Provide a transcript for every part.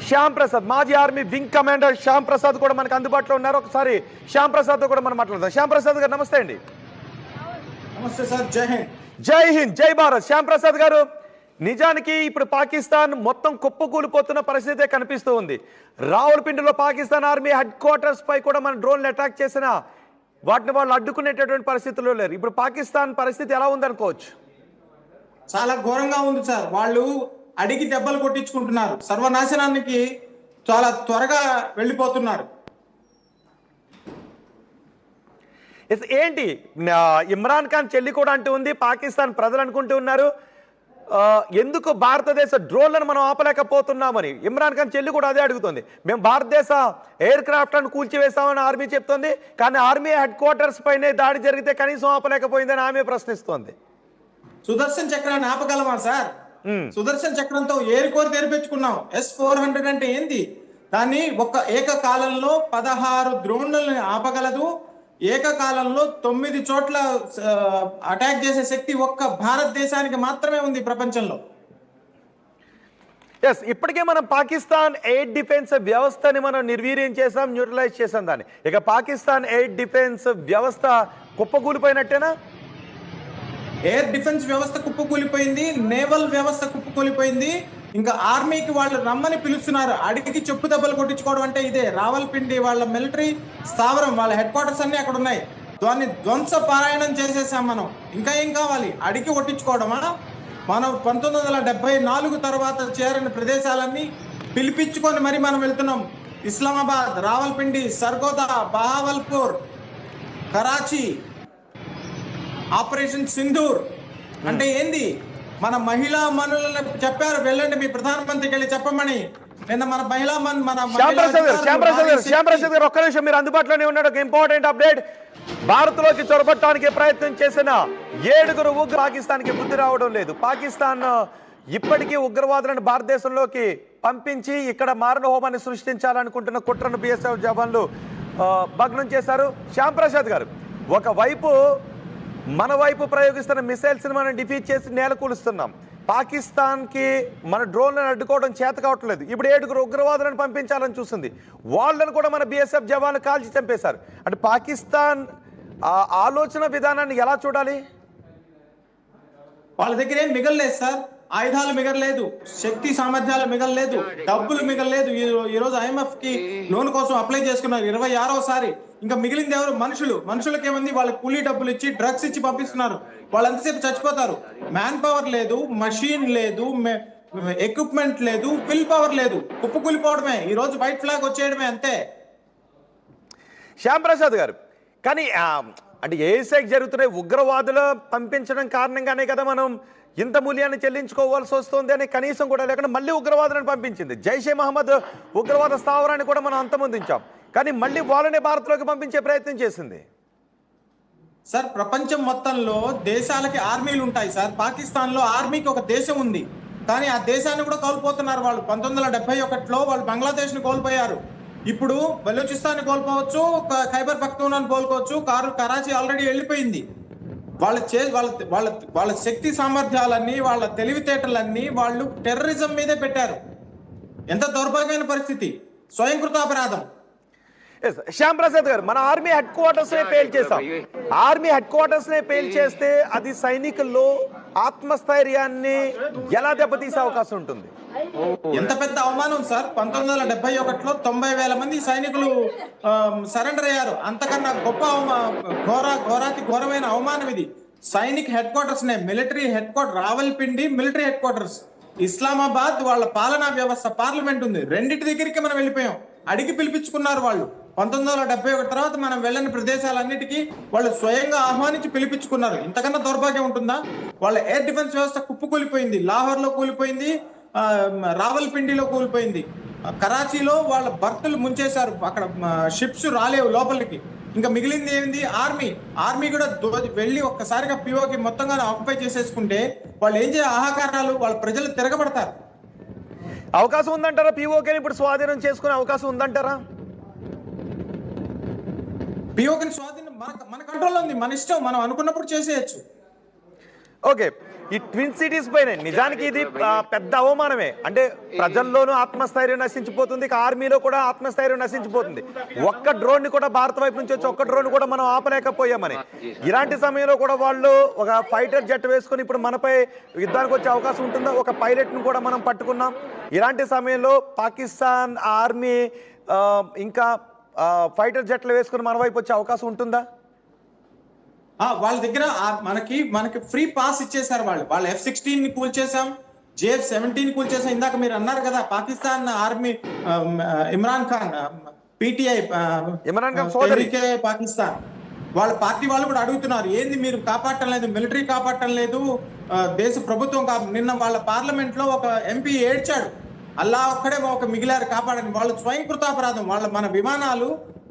శ్యామ్ ప్రసాద్, మాజీ army wing commander Shyam Prasad కూడా మనకు అందుబాటులో ఉన్నారు. ఒకసారి శ్యామ్ ప్రసాద్ కూడా మనం మాట్లాడదాం. శ్యామ్ ప్రసాద్ గారు నమస్తే అండి. నమస్తే సార్, జై హింద్. జై హింద్, జై భారత్. శ్యామ్ ప్రసాద్ గారు, నిజానికి ఇప్పుడు పాకిస్తాన్ మొత్తం కుప్పకూలిపోతున్న పరిస్థితే కనిపిస్తూ ఉంది. రావులపిండిలో పాకిస్తాన్ ఆర్మీ హెడ్ క్వార్టర్స్ పై కూడా మన డ్రోన్లు అటాక్ చేసిన వాటిని వాళ్ళు అడ్డుకునేటటువంటి పరిస్థితుల్లో లేరు. ఇప్పుడు పాకిస్తాన్ పరిస్థితి ఎలా ఉందనుకోవచ్చు? చాలా ఘోరంగా ఉంది సార్. వాళ్ళు అడిగి దెబ్బలు కొట్టించుకుంటున్నారు, సర్వనాశనానికి చాలా త్వరగా వెళ్ళిపోతున్నారు. ఏంటి ఇమ్రాన్ ఖాన్ చెల్లి కూడా అంటూ ఉంది, పాకిస్తాన్ ప్రజలు అనుకుంటూ ఉన్నారు ఎందుకు భారతదేశ డ్రోన్లను మనం ఆపలేకపోతున్నామని. ఇమ్రాన్ ఖాన్ చెల్లి కూడా అదే అడుగుతుంది. మేము భారతదేశ ఎయిర్ క్రాఫ్ట్లను కూల్చివేస్తామని ఆర్మీ చెప్తోంది, కానీ ఆర్మీ హెడ్ క్వార్టర్స్ పైనే దాడి జరిగితే కనీసం ఆపలేకపోయిందని ఆమె ప్రశ్నిస్తోంది. సుదర్శన్ చక్రాన్ని ఆపగలమా సార్? సుదర్శన్ చక్రంతో ఏరుకోరి తెరిపించుకున్నాం. S-400 అంటే ఏంది? దాన్ని ఏకకాలంలో 16 డ్రోన్లను ఆపగలదు. ఏకకాలంలో 9 చోట్ల అటాక్ చేసే శక్తి ఒక్క భారతదేశానికి మాత్రమే ఉంది ప్రపంచంలో. ఎస్, ఇప్పటికే మనం పాకిస్తాన్ ఎయిర్ డిఫెన్స్ వ్యవస్థని మనం నిర్వీర్యం చేసాం, న్యూట్రలైజ్ చేసాం దాన్ని. ఇక పాకిస్తాన్ ఎయిర్ డిఫెన్స్ వ్యవస్థ కుప్పకూలిపోయినట్టేనా? ఎయిర్ డిఫెన్స్ వ్యవస్థ కుప్పకూలిపోయింది, నేవల్ వ్యవస్థ కుప్పకూలిపోయింది. ఇంకా ఆర్మీకి వాళ్ళు రమ్మని పిలుస్తున్నారు. అడిగి చెప్పు దెబ్బలు కొట్టించుకోవడం అంటే ఇదే. రావల్పిండి వాళ్ళ మిలిటరీ స్థావరం, వాళ్ళ హెడ్ క్వార్టర్స్ అన్ని అక్కడ ఉన్నాయి. దాన్ని ధ్వంస పారాయణం చేసేసాం మనం. ఇంకా ఏం కావాలి? అడిగి కొట్టించుకోవడమా? మనం 1974 తర్వాత చేరిన ప్రదేశాలన్నీ పిలిపించుకొని మరి మనం వెళ్తున్నాం. ఇస్లామాబాద్, రావల్పిండి, సర్గోదా, బహావల్పూర్, కరాచీ, ఆపరేషన్ సింధూర్ అంటే ఏంది? మన మహిళా మనులను చెప్పారు, వెళ్ళండి మీ ప్రధానమంత్రికి వెళ్ళి చెప్పమని. నిన్న మన మహిళా శ్యామ్ ప్రసాద్ గారు ఒక్క నిమిషం, మీరు అందుబాటులోనే ఉన్నాడు. ఒక ఇంపార్టెంట్ అప్డేట్. భారత్ లోకి చొరబట్టడానికి ప్రయత్నం చేసిన 7 ఉగ్ర పాకిస్తాన్కి బుద్ధి రావడం లేదు. పాకిస్తాన్ ఇప్పటికీ ఉగ్రవాదులను భారతదేశంలోకి పంపించి ఇక్కడ మారణ హోమాన్ని సృష్టించాలనుకుంటున్న కుట్రను బిఎస్ఎఫ్ జవాన్లు భగ్నం చేశారు. శ్యామ్ ప్రసాద్ గారు, ఒకవైపు మన వైపు ప్రయోగిస్తున్న మిసైల్స్ని మనం డిఫీట్ చేసి నేల కూలుస్తున్నాం. పాకిస్తాన్కి మన డ్రోన్లను అడ్డుకోవడం చేత కావట్లేదు. ఇప్పుడు 7 ఉగ్రవాదులను పంపించాలని చూస్తుంది. వాళ్ళను కూడా మన బిఎస్ఎఫ్ జవాన్లు కాల్చి చంపేశారు. అంటే పాకిస్తాన్ ఆలోచన విధానాన్ని ఎలా చూడాలి? వాళ్ళ దగ్గర ఏం మిగలలేదు సార్. ఆయుధాలు మిగలలేదు, శక్తి సామర్థ్యాలు మిగలలేదు, డబ్బులు మిగలలేదు. ఈరోజు IMF కి లోన్ కోసం అప్లై చేసుకున్నారు 26వసారి. ఇంకా మిగిలింది ఎవరు? మనుషులకి ఏమంది? వాళ్ళకి కూలీ డబ్బులు ఇచ్చి డ్రగ్స్ ఇచ్చి పంపిస్తున్నారు. వాళ్ళు ఎంతసేపు చచ్చిపోతారు. మ్యాన్ పవర్ లేదు, మషీన్ లేదు, ఎక్విప్మెంట్ లేదు, విల్ పవర్ లేదు. కుప్పకూలిపోవడమే. ఈ రోజు వైట్ ఫ్లాగ్ వచ్చేయడమే, అంతే. శ్యామ్ ప్రసాద్ గారు, కానీ అంటే ఏసైకి జరుగుతున్నాయి ఉగ్రవాదులు పంపించడం కారణంగానే కదా మనం ఇంత మూల్యాన్ని చెల్లించుకోవాల్సి వస్తుంది అని కనీసం కూడా లేకుండా మళ్ళీ ఉగ్రవాదులను పంపించింది. జైషే మహమ్మద్ ఉగ్రవాద స్థావరాన్ని కూడా మనం అంతమొందించాం, కానీ మళ్ళీ వాళ్ళనే భారత్లోకి పంపించే ప్రయత్నం చేసింది. సార్, ప్రపంచం మొత్తంలో దేశాలకి ఆర్మీలు ఉంటాయి సార్. పాకిస్తాన్లో ఆర్మీకి ఒక దేశం ఉంది, కానీ ఆ దేశాన్ని కూడా కోల్పోతున్నారు వాళ్ళు. 1971లో వాళ్ళు బంగ్లాదేశ్ని కోల్పోయారు. ఇప్పుడు బలూచిస్తాన్ని కోల్పోవచ్చు, ఖైబర్ పఖ్తూనాని కోల్పోవచ్చు. కరాచీ ఆల్రెడీ వెళ్ళిపోయింది. వాళ్ళ శక్తి సామర్థ్యాలన్నీ, వాళ్ళ తెలివితేటలన్నీ వాళ్ళు టెర్రరిజం మీదే పెట్టారు. ఎంత దౌర్భాగ్యమైన పరిస్థితి, స్వయంకృతాపరాధం. శ్యామ్ ప్రసాద్ గారు, మన ఆర్మీ హెడ్ క్వార్టర్స్ నే పేల్ చేస్తాం. ఆర్మీ హెడ్ క్వార్టర్స్ నే పేల్ చేస్తే అది సైనికుల్లో ఆత్మస్థైర్యాన్ని ఎలా దెబ్బతీసే అవకాశం ఉంటుంది? ఎంత పెద్ద అవమానం సార్. 1971లో 90,000 మంది సైనికులు సరెండర్ అయ్యారు. అంతకన్నా గొప్ప ఘోరమైన అవమానం ఇది. సైనిక్ హెడ్ క్వార్టర్స్ నే, military head quarter Rawalpindi military head quarters, Islamabad వాళ్ళ పాలనా వ్యవస్థ, పార్లమెంట్ ఉంది. రెండింటి దగ్గరికి మనం వెళ్ళిపోయాం. అడిగి పిలిపించుకున్నారు వాళ్ళు. 1971 తర్వాత మనం వెళ్ళని ప్రదేశాలన్నిటికీ వాళ్ళు స్వయంగా ఆహ్వానించి పిలిపించుకున్నారు. ఇంతకన్నా దౌర్భాగ్యం ఉంటుందా? వాళ్ళ ఎయిర్ డిఫెన్స్ వ్యవస్థ కుప్పకూలిపోయింది. లాహోర్లో కూలిపోయింది, రావల్పిండిలో కూలిపోయింది, కరాచీలో వాళ్ళ బర్తులు ముంచేశారు. అక్కడ షిప్స్ రాలేవు లోపలికి. ఇంకా మిగిలింది ఏంది? ఆర్మీ కూడా వెళ్ళి ఒక్కసారిగా పిఓకి మొత్తంగా ఆక్యుపై చేసేసుకుంటే వాళ్ళు ఏం చేయ ఆహాకారాలు, వాళ్ళ ప్రజలు తిరగబడతారు. అవకాశం ఉందంటారా? పిఓకేని ఇప్పుడు స్వాధీనం చేసుకునే అవకాశం ఉందంటారా? పిఓకేని స్వాధీనం మన కంట్రోల్లో ఉంది. మన ఇష్టం, మనం అనుకున్నప్పుడు చేసేయచ్చు. ఓకే, ఈ ట్విన్ సిటీస్ పైన నిజానికి ఇది పెద్ద అవమానమే. అంటే ప్రజల్లోనూ ఆత్మస్థైర్యం నశించిపోతుంది, ఇక ఆర్మీలో కూడా ఆత్మస్థైర్యం నశించిపోతుంది. ఒక్క డ్రోన్ ని కూడా భారత వైపు నుంచి వచ్చి ఒక్క డ్రోన్ కూడా మనం ఆపలేకపోయామని. ఇలాంటి సమయంలో కూడా వాళ్ళు ఒక ఫైటర్ జెట్ వేసుకొని ఇప్పుడు మనపై యుద్ధానికి వచ్చే అవకాశం ఉంటుందా? ఒక పైలట్ ను కూడా మనం పట్టుకున్నాం. ఇలాంటి సమయంలో పాకిస్తాన్ ఆర్మీ ఇంకా ఫైటర్ జెట్లు వేసుకుని మన వైపు వచ్చే అవకాశం ఉంటుందా? వాళ్ళ దగ్గర మనకి ఫ్రీ పాస్ ఇచ్చేసారు. వాళ్ళు F-16 ని కూల్చేసాం, JF-17 కూల్చేసాం. ఇందాక మీరు అన్నారు కదా పాకిస్తాన్ ఆర్మీ ఇమ్రాన్ ఖాన్ PTI పాకిస్తాన్ వాళ్ళ పార్టీ వాళ్ళు కూడా అడుగుతున్నారు, ఏంది మీరు కాపాడటం లేదు, మిలిటరీ కాపాడటం లేదు, దేశ ప్రభుత్వం నిన్న వాళ్ళ పార్లమెంట్ లో ఒక ఎంపీ ఏడ్చాడు, అల్లా ఒక్కడే ఒక మిగిలారు కాపాడని. వాళ్ళు స్వయంకృతాపరాధం. మన విమానాలు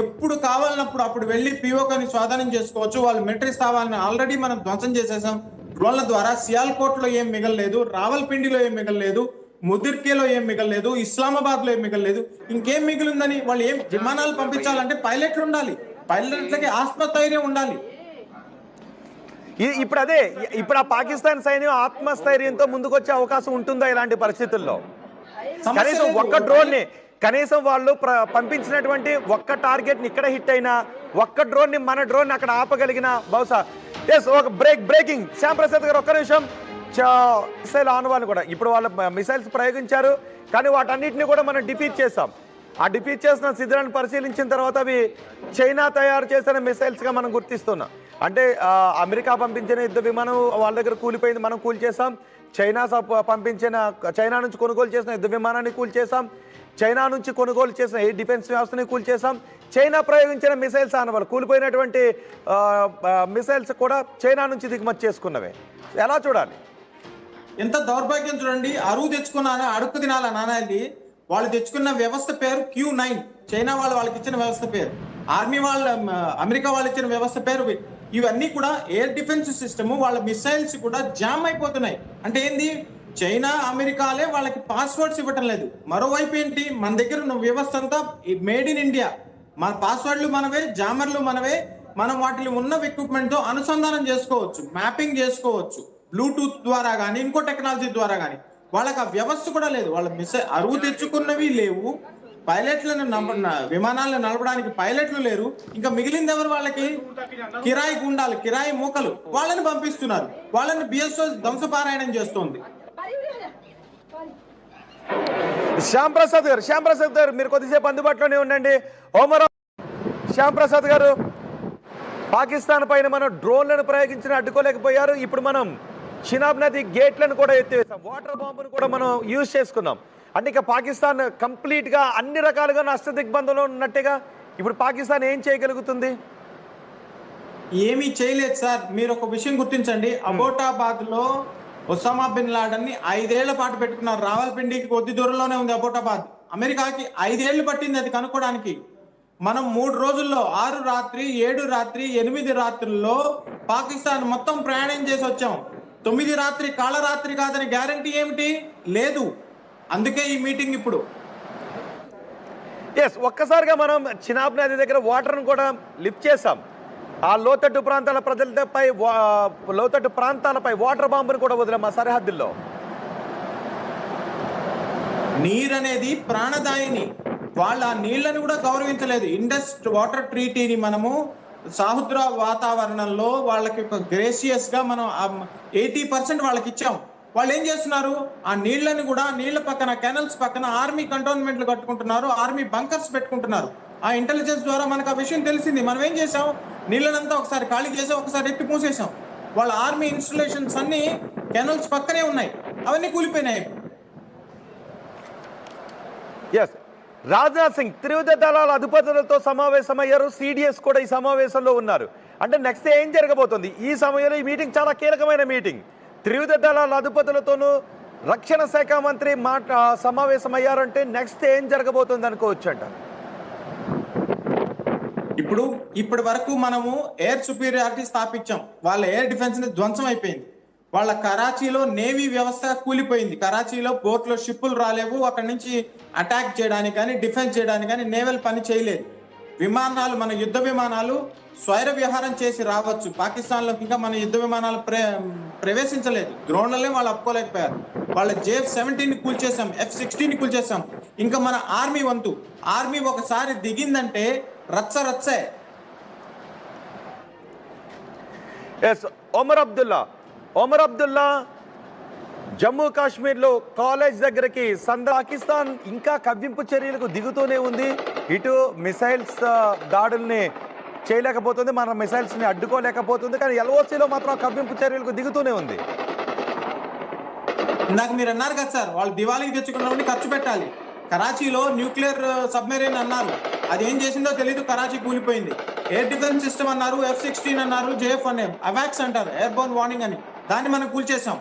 ఎప్పుడు కావాలన్నప్పుడు అప్పుడు వెళ్ళి పిఓకని స్వాధీనం చేసుకోవచ్చు. వాళ్ళు మిలిటరీ స్థావరాలను ఆల్రెడీ మనం ధ్వంసం చేసేసాం డ్రోన్ల ద్వారా. సియాల్కోట్ లో ఏం మిగలలేదు, రావల్పిండిలో ఏం మిగలలేదు, ముదిర్కేలో ఏం మిగలలేదు, ఇస్లామాబాద్ లో ఏం మిగలలేదు. ఇంకేం మిగిలిందని వాళ్ళు ఏం విమానాలు పంపించాలంటే పైలట్లు ఉండాలి, పైలట్లకి ఆత్మస్థైర్యం ఉండాలి. ఇప్పుడు ఆ పాకిస్తాన్ సైన్యం ఆత్మస్థైర్యంతో ముందుకొచ్చే అవకాశం ఉంటుందా ఇలాంటి పరిస్థితుల్లో? కనీసం ఒక్క డ్రోన్ ని, కనీసం వాళ్ళు పంపించినటువంటి ఒక్క టార్గెట్ ని ఇక్కడ హిట్ అయినా, ఒక్క డ్రోన్ ని మన డ్రోన్ అక్కడ ఆపగలిగిన బహుశా ఒక బ్రేకింగ్ శ్యామ్ ప్రసాద్ గారు ఒక్క నిమిషం. మిసైల్ ఆనవాళ్ళు కూడా ఇప్పుడు వాళ్ళు మిసైల్స్ ప్రయోగించారు, కానీ వాటన్నిటిని కూడా మనం డిఫీట్ చేసాం. ఆ డిఫీట్ చేసిన శిథిలాన్ని పరిశీలించిన తర్వాత అవి చైనా తయారు చేసిన మిసైల్స్ గా మనం గుర్తిస్తున్నాం. అంటే అమెరికా పంపించిన యుద్ధ విమానం వాళ్ళ దగ్గర కూలిపోయింది, మనం కూల్చేసాం. చైనా నుంచి కొనుగోలు చేసిన యుద్ధ విమానాన్ని కూల్చేసాం. చైనా నుంచి కొనుగోలు చేసిన ఎయిర్ డిఫెన్స్ వ్యవస్థని కూల్చేసాం. చైనా ప్రయోగించిన మిసైల్స్ ఆనవాళ్ళు కూలిపోయినటువంటి మిసైల్స్ కూడా చైనా నుంచి దిగుమతి చేసుకున్నవే. ఎలా చూడాలి? ఎంత దౌర్భాగ్యం చూడండి. అరువు తెచ్చుకున్నానా అడుక్కు తినాలా నానాది. వాళ్ళు తెచ్చుకున్న వ్యవస్థ పేరు Q9. చైనా వాళ్ళకి ఇచ్చిన వ్యవస్థ పేరు, ఆర్మీ అమెరికా వాళ్ళు ఇచ్చిన వ్యవస్థ పేరు. ఇవన్నీ కూడా ఎయిర్ డిఫెన్స్ సిస్టమ్, వాళ్ళ మిసైల్స్ కూడా జామ్ అయిపోతున్నాయి. అంటే ఏంది, చైనా అమెరికాలే వాళ్ళకి పాస్వర్డ్స్ ఇవ్వటం లేదు. మరోవైపు ఏంటి, మన దగ్గర ఉన్న వ్యవస్థ అంతా మేడ్ ఇన్ ఇండియా. మన పాస్వర్డ్లు మనవే, జామర్లు మనవే. మనం వాటిని ఉన్న ఎక్విప్మెంట్ తో అనుసంధానం చేసుకోవచ్చు, మ్యాపింగ్ చేసుకోవచ్చు, బ్లూటూత్ ద్వారా కానీ ఇంకో టెక్నాలజీ ద్వారా కానీ. వాళ్ళకి ఆ వ్యవస్థ కూడా లేదు. వాళ్ళ అరువు తెచ్చుకున్నవి లేవు, పైలట్లను విమానాలను నడపడానికి పైలట్లు లేరు. ఇంకా మిగిలింది ఎవరు? వాళ్ళకి కిరాయి గుండాలు, కిరాయి మూకలు, వాళ్ళని పంపిస్తున్నారు. వాళ్ళని BSO ధ్వంసపారాయణం చేస్తోంది. శ్యామ్ ప్రసాద్ గారు మీరు కొద్దిసేపు అందుబాటులోనే ఉండండి. శ్యామ్ ప్రసాద్ గారు, పాకిస్తాన్ పైన మనం డ్రోన్లను ప్రయోగించిన అడ్డుకోలేకపోయారు. ఇప్పుడు మనం చినాబ్ నది గేట్లను కూడా ఎత్తివేసాం, వాటర్ బాంబును కూడా మనం యూజ్ చేసుకున్నాం. అంటే ఇక పాకిస్తాన్ కంప్లీట్ గా అన్ని రకాలుగా నష్ట దిగ్బంధంలో ఉన్నట్టుగా. ఇప్పుడు పాకిస్తాన్ ఏం చేయగలుగుతుంది? ఏమీ చేయలేదు సార్. మీరు ఒక విషయం గుర్తించండి, అబోటాబాద్ లో ఒసామా బిన్ లాడెన్ ని 5 ఏళ్ల పాటు పెట్టుకున్నారు. రావల్పిండికి కొద్ది దూరంలోనే ఉంది అబోటాబాద్. అమెరికాకి 5 ఏళ్లు పట్టింది అది కనుక్కోవడానికి. మనం 3 రోజుల్లో 6 రాత్రి 7 రాత్రి 8 రాత్రుల్లో పాకిస్తాన్ మొత్తం ప్రయాణం చేసి వచ్చాం. 9 రాత్రి కాళరాత్రి కాదని గ్యారంటీ ఏమిటి? లేదు. అందుకే ఈ మీటింగ్ ఇప్పుడు. ఒక్కసారిగా మనం చినాబ్ నది దగ్గర వాటర్ను కూడా లిఫ్ట్ చేసాం. ఆ లోతట్టు ప్రాంతాలపై వాటర్ బాంబును కూడా వదిలాం మా సరిహద్దుల్లో. నీరు అనేది ప్రాణదాయిని. వాళ్ళ నీళ్లను కూడా గౌరవించలేదు. ఇండస్ వాటర్ ట్రీటీని మనము సముద్ర వాతావరణంలో వాళ్ళకి ఒక గ్రేసియస్ గా మనం 80% వాళ్ళకి ఇచ్చాం. వాళ్ళు ఏం చేస్తున్నారు, ఆ నీళ్లను కూడా నీళ్ల పక్కన, కెనల్స్ పక్కన ఆర్మీ కంటోన్మెంట్లు కట్టుకుంటున్నారు, ఆర్మీ బంకర్స్ పెట్టుకుంటున్నారు. ఆ ఇంటెలిజెన్స్ ద్వారా మనకు ఆ విషయం తెలిసింది. మనం ఏం చేసాం, నీళ్ళనంతా ఒకసారి ఖాళీ చేసాం, ఒకసారి ఎత్తి మూసేసాం. వాళ్ళ ఆర్మీ ఇన్స్టలేషన్స్ అన్ని కెనల్స్ పక్కనే ఉన్నాయి, అవన్నీ కూలిపోయినాయి. రాజ్నాథ్ సింగ్ త్రివిధ దళాల అధిపతులతో సమావేశమయ్యారు. CDS కూడా ఈ సమావేశంలో ఉన్నారు. అంటే నెక్స్ట్ ఏం జరగబోతుంది? ఈ సమయంలో ఈ మీటింగ్ చాలా కీలకమైన మీటింగ్. త్రివిధ దళాల అధిపతులతోనూ రక్షణ శాఖ మంత్రి సమావేశమయ్యారంటే నెక్స్ట్ ఏం జరగబోతుంది అనుకోవచ్చు అంట. ఇప్పటి వరకు మనము ఎయిర్ సుపీరియారిటీ స్థాపించాం. వాళ్ళ ఎయిర్ డిఫెన్స్ ధ్వంసం అయిపోయింది. వాళ్ళ కరాచీలో నేవీ వ్యవస్థ కూలిపోయింది. కరాచీలో పోర్ట్లో షిప్పులు రాలేవు, అక్కడి నుంచి అటాక్ చేయడానికి కానీ డిఫెన్స్ చేయడానికి కానీ నేవల్ పని చేయలేదు. విమానాలు, మన యుద్ధ విమానాలు స్వైర విహారం చేసి రావచ్చు పాకిస్తాన్లోకి. ఇంకా మన యుద్ధ విమానాలు ప్రవేశించలేదు. డ్రోన్లనే వాళ్ళు అప్పుకోలేకపోయారు. వాళ్ళ JF-17 కూల్చేసాం, F-16 కూల్చేసాం. ఇంకా మన ఆర్మీ వంతు, ఆర్మీ ఒకసారి దిగిందంటే రచ్చే. ఎస్, ఒమర్ అబ్దుల్లా జమ్మూ కాశ్మీర్లో కాలేజ్ దగ్గరికి పాకిస్తాన్ ఇంకా కవ్వింపు చర్యలకు దిగుతూనే ఉంది. ఇటు మిసైల్స్ దాడుల్ని చేయలేకపోతుంది, మన మిసైల్స్ని అడ్డుకోలేకపోతుంది. కానీ LOCలో మాత్రం కవ్వింపు చర్యలకు దిగుతూనే ఉంది. ఇందాక మీరు అన్నారు కదా సార్, వాళ్ళు దివాళీకి తెచ్చుకున్నవన్నీ ఖర్చు పెట్టాలి. కరాచీలో న్యూక్లియర్ సబ్మెరీన్ అన్నారు, అది ఏం చేసిందో తెలీదు, కరాచీ కూలిపోయింది. ఎయిర్ డిఫెన్స్ సిస్టమ్ అన్నారు, F-16 అన్నారు, JF అనే అవాక్స్ అంటారు, ఎయిర్ బోర్న్ వార్నింగ్ అని, దాన్ని మనం కూల్చేసాం.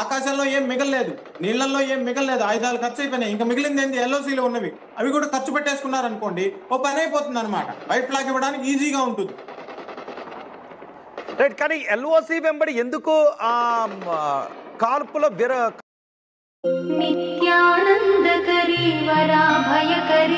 ఆకాశంలో ఏం మిగలలేదు, నీళ్లలో ఏం మిగలలేదు, ఆయుధాలు ఖర్చు అయిపోయినాయి. ఇంకా మిగిలింది ఏంది? LOCలో ఉన్నవి, అవి కూడా ఖర్చు పెట్టేసుకున్నారు అనుకోండి, ఓ పని అయిపోతుంది అనమాట. వైట్ ఫ్లాగ్ ఇవ్వడానికి ఈజీగా ఉంటుంది. రైట్, కానీ LOC వెంబడి ఎందుకు కాల్పుల నిత్యానందకరీ వరాభయకరీ